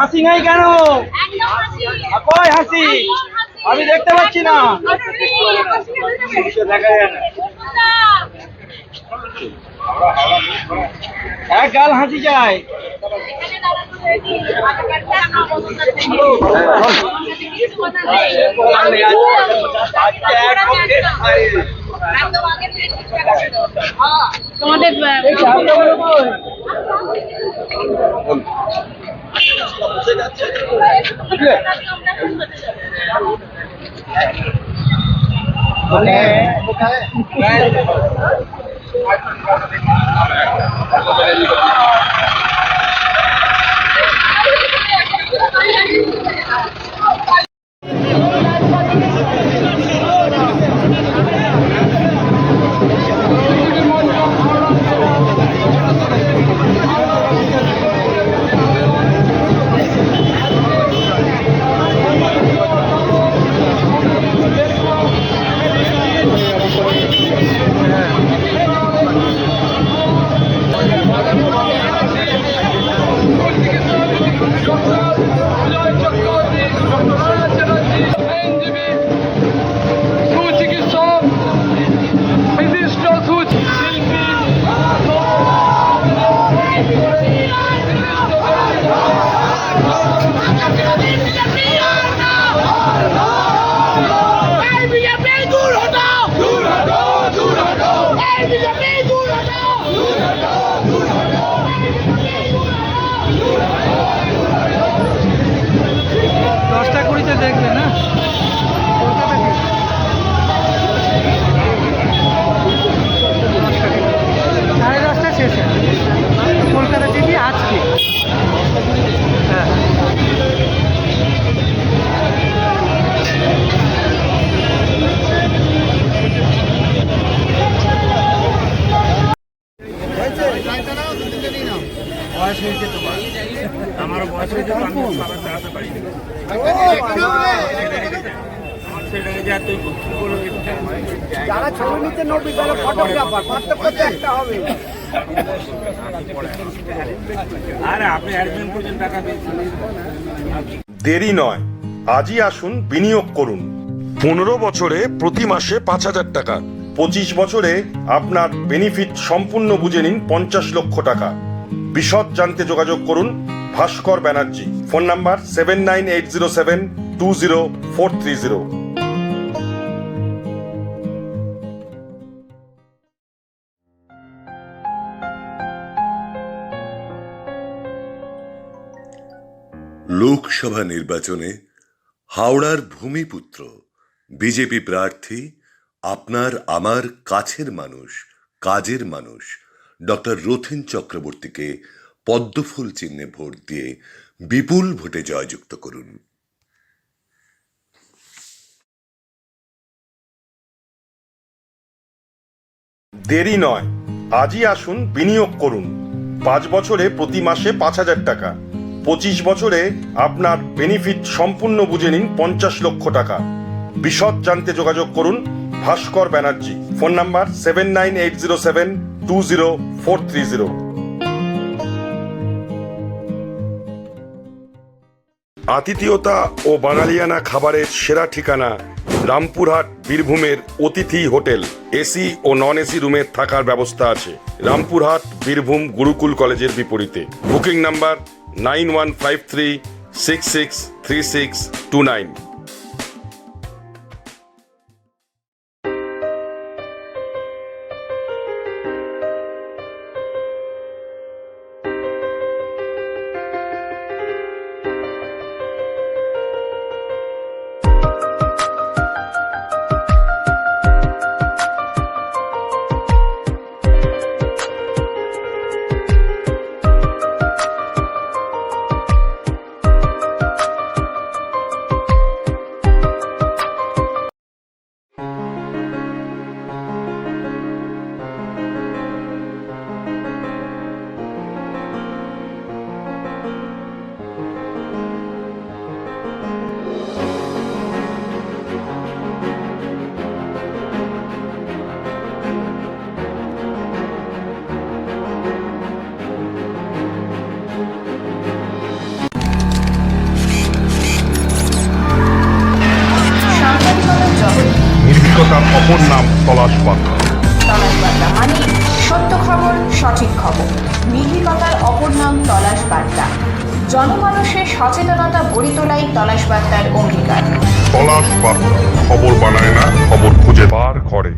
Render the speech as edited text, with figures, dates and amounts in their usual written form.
হাসি নাই কেন? কই হাসি? আমি দেখতে পাচ্ছি না। দেখা যায় না। এক গাল হাসি চাই। তোমাদের যারা ছবি নিতে নবী তারা ফটোগ্রাফার, পার্থক্য তো একটা হবে। দেরি নয়, আজই আসুন, বিনিয়োগ করুন। 15 বছরে প্রতি মাসে 5,000 টাকা, 25 বছরে আপনার বেনিফিট সম্পূর্ণ বুঝে নিন 50 লক্ষ টাকা। বিশদ জানতে যোগাযোগ করুন ভাস্কর ব্যানার্জি। Phone number 7980720430। লোকসভা নির্বাচনে হাওড়ার ভূমিপুত্র বিজেপি প্রার্থী, আপনার আমার কাছের মানুষ, কাজের মানুষ ডক্টর রথীন চক্রবর্তীকে পদ্মফুল চিহ্নে ভোট দিয়ে বিপুল ভোটে জয়যুক্ত করুন। দেরি নয়, আজই আসুন, বিনিয়োগ করুন। 5 বছরে প্রতি মাসে 5,000 টাকা, 25 বছরে আপনার বেনিফিট সম্পূর্ণ বুঝে নিন 50 লক্ষ টাকা। বিশদ জানতে যোগাযোগ করুন ভাস্কর ব্যানার্জি। Phone number 7980720430। আতিথেয়তা ও বাঙালিয়ানা খাবারের সেরা ঠিকানা রামপুরহাট বীরভূমের অতিথি হোটেল। এসি ও নন এসি রুমের থাকার ব্যবস্থা আছে। রামপুরহাট বীরভূম গুরুকুল কলেজের বিপরীতে। Booking number 9153663629। অপর নাম তলাশ বার্তা। তলাশ বার্তা মানে সত্য খবর, সঠিক খবর। নির্ভীকতার অপর নাম তলাশ বার্তা। জনমানুষের সচেতনতা গড়ে তোলাই তলাশ বার্তার অঙ্গীকার। তলাশ বার্তা খবর বানায় না, খবর খুঁজে বার করে।